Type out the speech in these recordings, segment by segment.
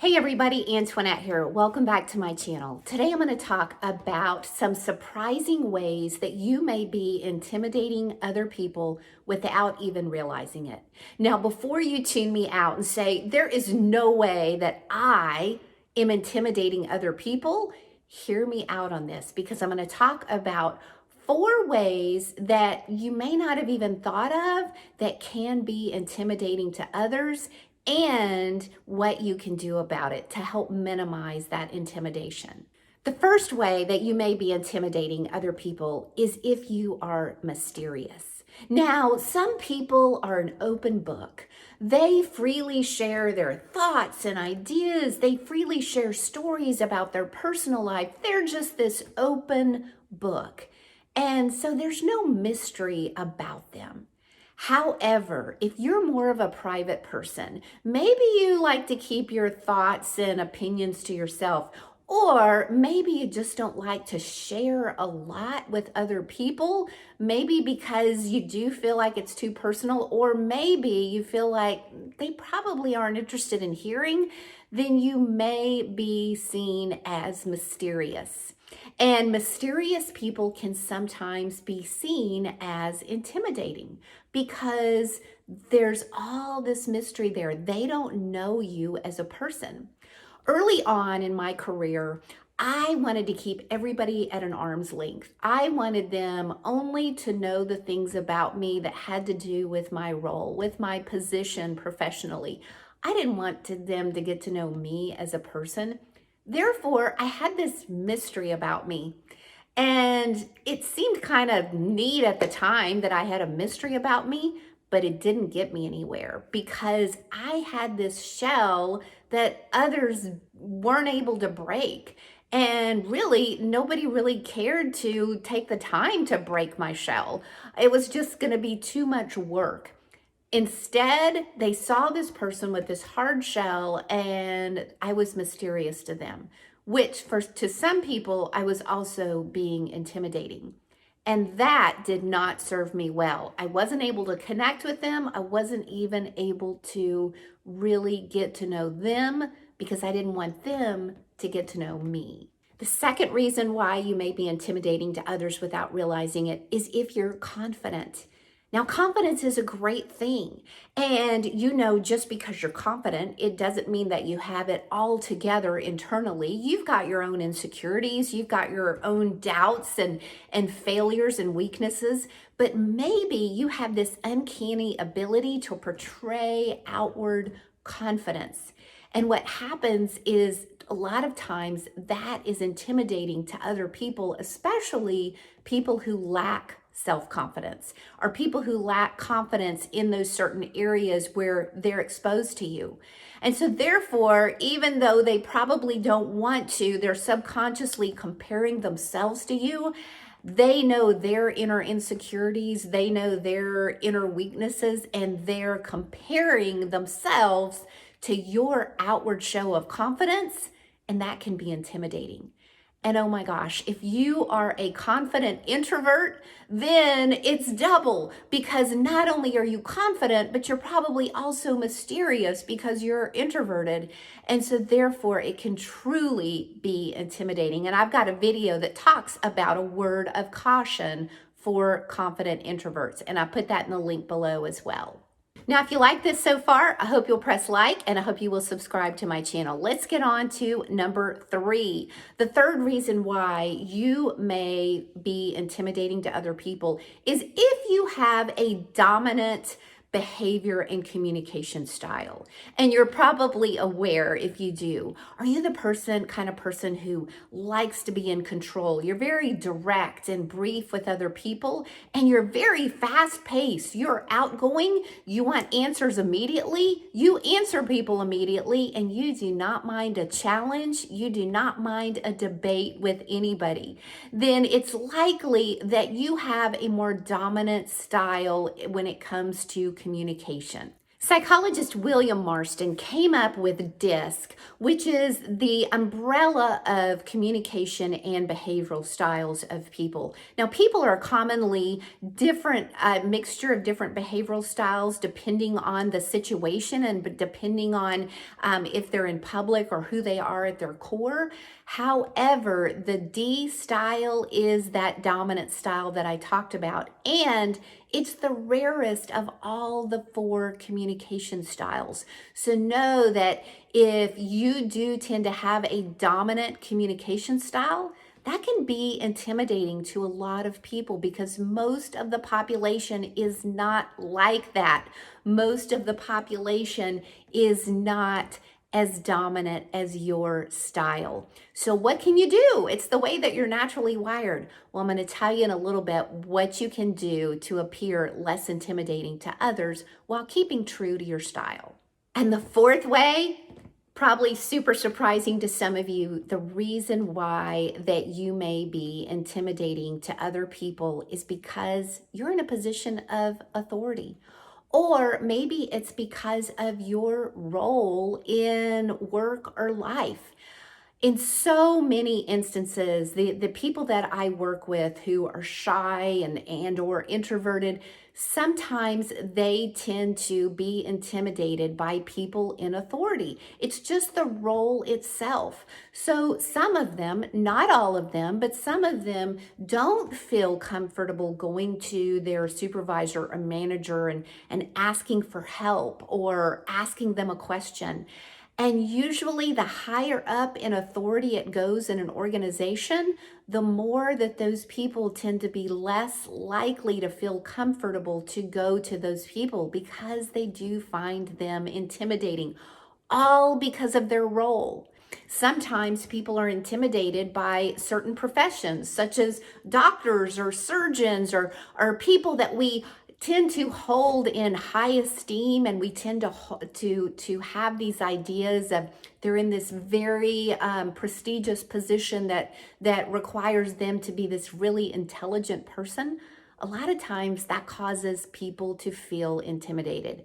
Hey everybody, Antoinette here. Welcome back to my channel. Today I'm going to talk about some surprising ways that you may be intimidating other people without even realizing it. Now, before you tune me out and say, there is no way that I am intimidating other people, hear me out on this because I'm going to talk about 4 ways that you may not have even thought of that can be intimidating to others and what you can do about it to help minimize that intimidation. The first way that you may be intimidating other people is if you are mysterious. Now, some people are an open book. They freely share their thoughts and ideas. They freely share stories about their personal life. They're just this open book. And so there's no mystery about them. However, if you're more of a private person, maybe you like to keep your thoughts and opinions to yourself, or maybe you just don't like to share a lot with other people, maybe because you do feel like it's too personal, or maybe you feel like they probably aren't interested in hearing, then you may be seen as mysterious. And mysterious people can sometimes be seen as intimidating because there's all this mystery there. They don't know you as a person. Early on in my career, I wanted to keep everybody at an arm's length. I wanted them only to know the things about me that had to do with my role, with my position professionally. I didn't want them to get to know me as a person. Therefore, I had this mystery about me. And it seemed kind of neat at the time that I had a mystery about me, but it didn't get me anywhere because I had this shell that others weren't able to break. And really, nobody really cared to take the time to break my shell. It was just going to be too much work. Instead, they saw this person with this hard shell and I was mysterious to them, which to some people, I was also being intimidating. And that did not serve me well. I wasn't able to connect with them. I wasn't even able to really get to know them because I didn't want them to get to know me. The second reason why you may be intimidating to others without realizing it is if you're confident. Now, confidence is a great thing. And just because you're confident, it doesn't mean that you have it all together internally. You've got your own insecurities, you've got your own doubts and failures and weaknesses, but maybe you have this uncanny ability to portray outward confidence. And what happens is a lot of times that is intimidating to other people, especially people who lack self-confidence or people who lack confidence in those certain areas where they're exposed to you. And so therefore, even though they probably don't want to, they're subconsciously comparing themselves to you. They know their inner insecurities, they know their inner weaknesses, and they're comparing themselves to your outward show of confidence, and that can be intimidating. And oh my gosh, if you are a confident introvert, then it's double because not only are you confident, but you're probably also mysterious because you're introverted. And so therefore it can truly be intimidating. And I've got a video that talks about a word of caution for confident introverts. And I put that in the link below as well. Now, if you like this so far, I hope you'll press like and I hope you will subscribe to my channel. Let's get on to number 3. The third reason why you may be intimidating to other people is if you have a dominant behavior and communication style. And you're probably aware if you do. Are you the kind of person who likes to be in control? You're very direct and brief with other people, and you're very fast paced. You're outgoing. You want answers immediately. You answer people immediately, and you do not mind a challenge. You do not mind a debate with anybody. Then it's likely that you have a more dominant style when it comes to communication. Psychologist William Marston came up with DISC, which is the umbrella of communication and behavioral styles of people. Now, people are commonly different, mixture of different behavioral styles depending on the situation and depending on if they're in public or who they are at their core. However, the D style is that dominant style that I talked about, and it's the rarest of all the 4 communication styles. So know that if you do tend to have a dominant communication style, that can be intimidating to a lot of people because most of the population is not like that. Most of the population is not as dominant as your style. So what can you do? It's the way that you're naturally wired. Well, I'm going to tell you in a little bit what you can do to appear less intimidating to others while keeping true to your style. And the 4th way, probably super surprising to some of you, the reason why that you may be intimidating to other people is because you're in a position of authority. Or maybe it's because of your role in work or life. In so many instances, the people that I work with who are shy and or introverted, sometimes they tend to be intimidated by people in authority. It's just the role itself. So some of them, not all of them, but some of them don't feel comfortable going to their supervisor or manager and asking for help or asking them a question. And usually the higher up in authority it goes in an organization, the more that those people tend to be less likely to feel comfortable to go to those people because they do find them intimidating, all because of their role. Sometimes people are intimidated by certain professions, such as doctors or surgeons or people that we tend to hold in high esteem, and we tend to have these ideas of they're in this very prestigious position that requires them to be this really intelligent person. A lot of times that causes people to feel intimidated.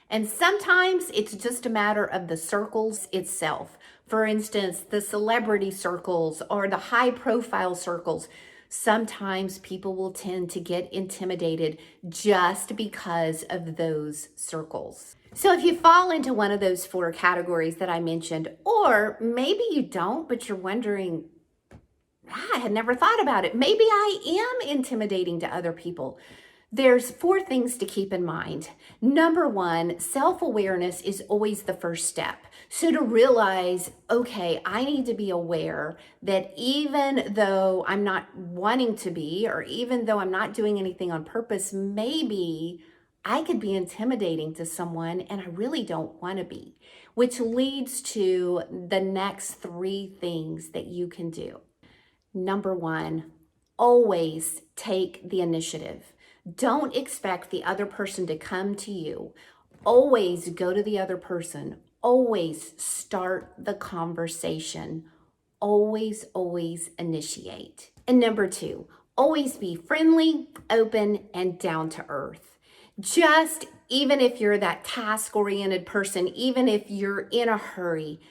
And sometimes it's just a matter of the circles itself. For instance, the celebrity circles or the high profile circles. Sometimes people will tend to get intimidated just because of those circles. So if you fall into one of those 4 categories that I mentioned, or maybe you don't, but you're wondering, I had never thought about it. Maybe I am intimidating to other people. There's 4 things to keep in mind. Number 1, self-awareness is always the first step. So to realize, okay, I need to be aware that even though I'm not wanting to be, or even though I'm not doing anything on purpose, maybe I could be intimidating to someone and I really don't want to be, which leads to the next 3 things that you can do. Number 1, always take the initiative. Don't expect the other person to come to you. Always go to the other person. Always start the conversation. Always initiate. And number 2, always be friendly, open, and down to earth. Just even if you're that task-oriented person, even if you're in a hurry,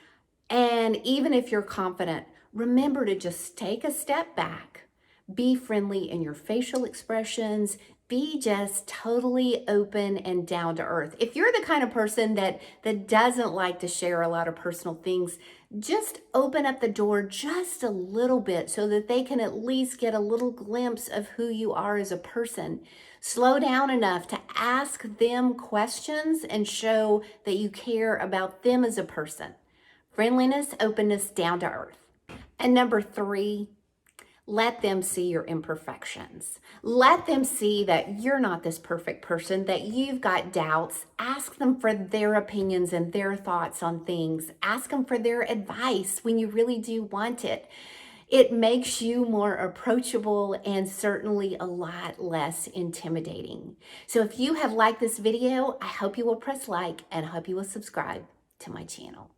and even if you're confident, remember to just take a step back. Be friendly in your facial expressions. Be just totally open and down to earth. If you're the kind of person that doesn't like to share a lot of personal things, just open up the door just a little bit so that they can at least get a little glimpse of who you are as a person. Slow down enough to ask them questions and show that you care about them as a person. Friendliness, openness, down to earth. And number 3, let them see your imperfections. Let them see that you're not this perfect person, that you've got doubts. Ask them for their opinions and their thoughts on things. Ask them for their advice when you really do want it. It makes you more approachable and certainly a lot less intimidating. So if you have liked this video, I hope you will press like and I hope you will subscribe to my channel.